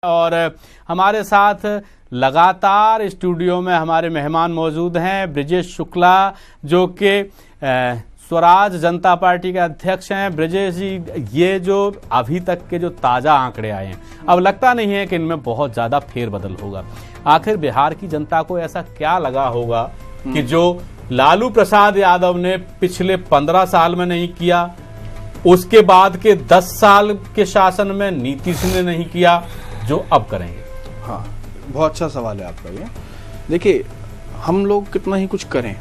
और हमारे साथ लगातार स्टूडियो में हमारे मेहमान मौजूद हैं। ब्रिजेश शुक्ला जो कि स्वराज जनता पार्टी के अध्यक्ष हैं। ब्रिजेश जी, ये जो अभी तक के जो ताज़ा आंकड़े आए हैं, अब लगता नहीं है कि इनमें बहुत ज़्यादा फेरबदल होगा। आखिर बिहार की जनता को ऐसा क्या लगा होगा कि जो लालू प्रसाद यादव ने पिछले 15 साल में नहीं किया, उसके बाद के 10 साल के शासन में नीतीश ने नहीं किया, जो अब करेंगे? हाँ, बहुत अच्छा सवाल है आपका ये। देखिए, हम लोग कितना ही कुछ करें,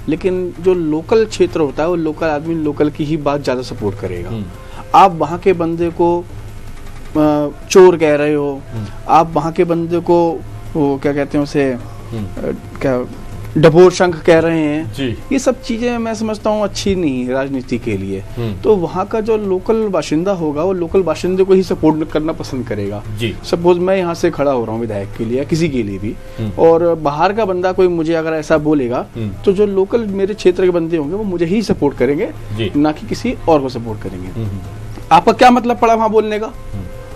लेकिन जो लोकल क्षेत्र होता है वो लोकल आदमी लोकल की ही बात ज्यादा सपोर्ट करेगा। आप वहाँ के बंदे को चोर कह रहे हो, आप वहाँ के बंदे को वो क्या कहते हैं उसे क्या डबोर शंख कह रहे हैं जी। ये सब चीजें मैं समझता हूँ अच्छी नहीं है राजनीति के लिए। तो वहाँ का जो लोकल बाशिंदा होगा वो लोकल बाशिंदे को ही सपोर्ट करना पसंद करेगा। सपोज मैं यहाँ से खड़ा हो रहा हूँ विधायक के लिए या किसी के लिए भी, और बाहर का बंदा कोई मुझे अगर ऐसा बोलेगा तो जो लोकल मेरे क्षेत्र के बंदे होंगे वो मुझे ही सपोर्ट करेंगे, ना कि किसी और को सपोर्ट करेंगे। आपका क्या मतलब पड़ा वहाँ बोलने का?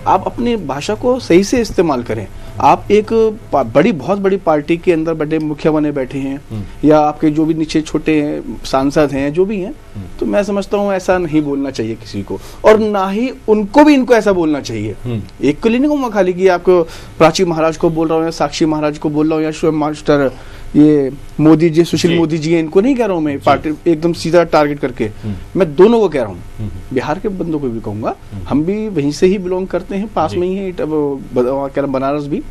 आप अपनी भाषा को सही से इस्तेमाल करें। आप एक बहुत बड़ी पार्टी के अंदर बड़े मुखिया बने बैठे हैं, या आपके जो भी नीचे छोटे सांसद हैं जो भी हैं, तो मैं समझता हूँ ऐसा नहीं बोलना चाहिए किसी को, और ना ही उनको भी इनको ऐसा बोलना चाहिए। एक को नहीं कहूँगा खाली कि आपको प्राची महाराज को बोल रहा हूँ या साक्षी महाराज को बोल रहा हूँ या शिव मास्टर ये मोदी जी, सुशील मोदी जी, इनको नहीं कह रहा हूँ मैं पार्टी एकदम सीधा टारगेट करके, मैं दोनों को कह रहा हूँ। बिहार के बंदों को भी कहूंगा, हम भी वहीं से ही बिलोंग करते हैं, पास में ही है बनारस भी।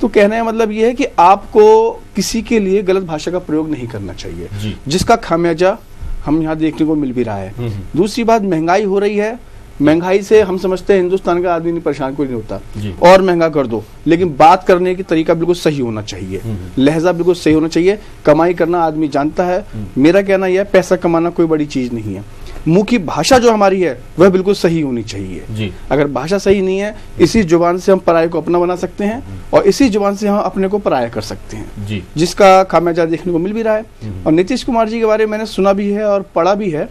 तो कहने का मतलब ये है कि आपको किसी के लिए गलत भाषा का प्रयोग नहीं करना चाहिए, जिसका खामियाजा हम यहाँ देखने को मिल भी रहा है। दूसरी बात, महंगाई हो रही है, महंगाई से हम समझते हैं हिंदुस्तान का आदमी परेशान कोई नहीं होता, और महंगा कर दो, लेकिन बात करने की तरीका बिल्कुल सही होना चाहिए, लहजा बिल्कुल सही होना चाहिए। कमाई करना आदमी जानता है। मेरा कहना यह है, पैसा कमाना कोई बड़ी चीज नहीं है। मुंह की भाषा जो हमारी है वह बिल्कुल सही होनी चाहिए। अगर भाषा सही नहीं है, इसी जुबान से हम पराये को अपना बना सकते हैं, और इसी जुबान से हम अपने को पराया कर सकते हैं, जिसका खामियाजा देखने को मिल भी रहा है। और नीतीश कुमार जी के बारे में मैंने सुना भी है और पढ़ा भी है,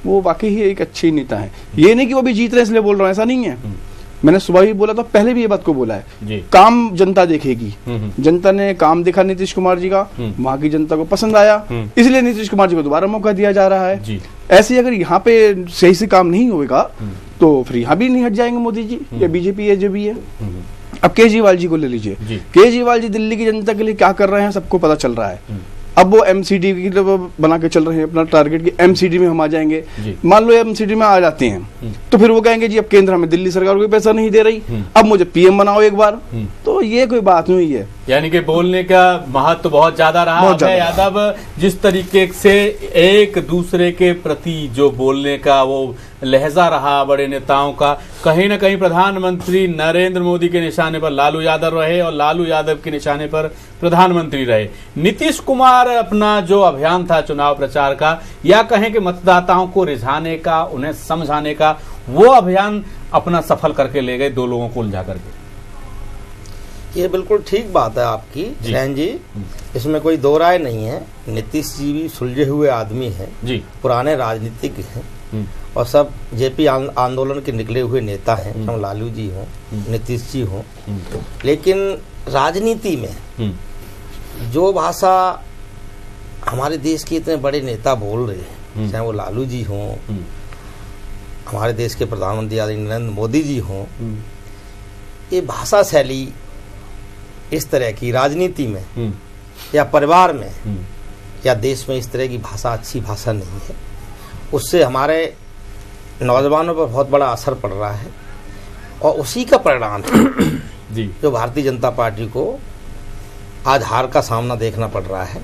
वो वाकई ही एक अच्छी नेता है। ये नहीं कि वो भी जीत रहे इसलिए बोल रहा हूँ, ऐसा नहीं है। मैंने सुबह भी बोला था, पहले भी ये बात को बोला है, काम जनता देखेगी। जनता ने काम देखा नीतीश कुमार जी का, वहां की जनता को पसंद आया, इसलिए नीतीश कुमार जी को दोबारा मौका दिया जा रहा है। ऐसे अगर यहाँ पे सही से काम नहीं होगा तो फिर यहाँ भी नहीं हट जाएंगे मोदी जी या बीजेपी या जो भी है। अब केजरीवाल जी को ले लीजिए, केजरीवाल जी दिल्ली की जनता के लिए क्या कर रहे हैं सबको पता चल रहा है। अब वो एमसीडी की बना के चल रहे हैं अपना टारगेट की, एमसीडी में हम आ जाएंगे। मान लो एमसीडी में आ जाते हैं तो फिर वो कहेंगे जी अब केंद्र में दिल्ली सरकार कोई पैसा नहीं दे रही, अब मुझे पीएम बनाओ एक बार। तो ये कोई बात नहीं है। यानी कि बोलने का महत्व तो बहुत ज्यादा रहा है। यादव, जिस तरीके से एक दूसरे के प्रति जो बोलने का वो लहजा रहा बड़े नेताओं का, कहीं ना कहीं प्रधानमंत्री नरेंद्र मोदी के निशाने पर लालू यादव रहे और लालू यादव के निशाने पर प्रधानमंत्री रहे। नीतीश कुमार अपना जो अभियान था चुनाव प्रचार का, या कहें कि मतदाताओं को रिझाने का, उन्हें समझाने का, वो अभियान अपना सफल करके ले गए, दो लोगों को उलझा करके। ये बिल्कुल ठीक बात है आपकी जैन जी, इसमें कोई दो राय नहीं है। नीतीश जी भी सुलझे हुए आदमी हैं, पुराने राजनीतिक हैं, और सब जेपी आंदोलन के निकले हुए नेता हैं, हम लालू जी हों, नीतीश जी हों। लेकिन राजनीति में जो भाषा हमारे देश के इतने बड़े नेता बोल रहे हैं, चाहे वो लालू जी हों, हमारे देश के प्रधानमंत्री नरेंद्र मोदी जी हों, ये भाषा शैली इस तरह की राजनीति में या परिवार में या देश में इस तरह की भाषा अच्छी भाषा नहीं है। उससे हमारे नौजवानों पर बहुत बड़ा असर पड़ रहा है, और उसी का परिणाम है जो भारतीय जनता पार्टी को आज हार का सामना देखना पड़ रहा है।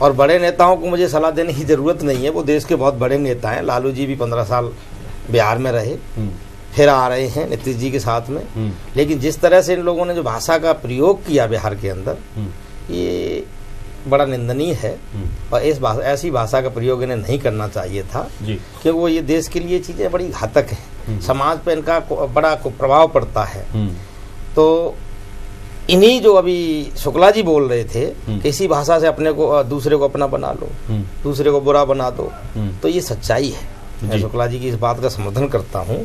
और बड़े नेताओं को मुझे सलाह देने की जरूरत नहीं है, वो देश के बहुत बड़े नेता हैं। लालू जी भी 15 साल बिहार में रहे, फिर आ रहे हैं नीतीश जी के साथ में। लेकिन जिस तरह से इन लोगों ने जो भाषा का प्रयोग किया बिहार के अंदर, ये बड़ा निंदनीय है, और ऐसी भाषा का प्रयोग इन्हें नहीं करना चाहिए था, क्योंकि वो ये देश के लिए चीजें बड़ी घातक हैं, समाज पे इनका बड़ा प्रभाव पड़ता है। तो इन्हीं जो अभी शुक्ला जी बोल रहे थे कि इसी भाषा से अपने को दूसरे को अपना बना लो, दूसरे को बुरा बना दो, तो ये सच्चाई है। मैं शुक्ला जी की इस बात का समर्थन करता हूँ।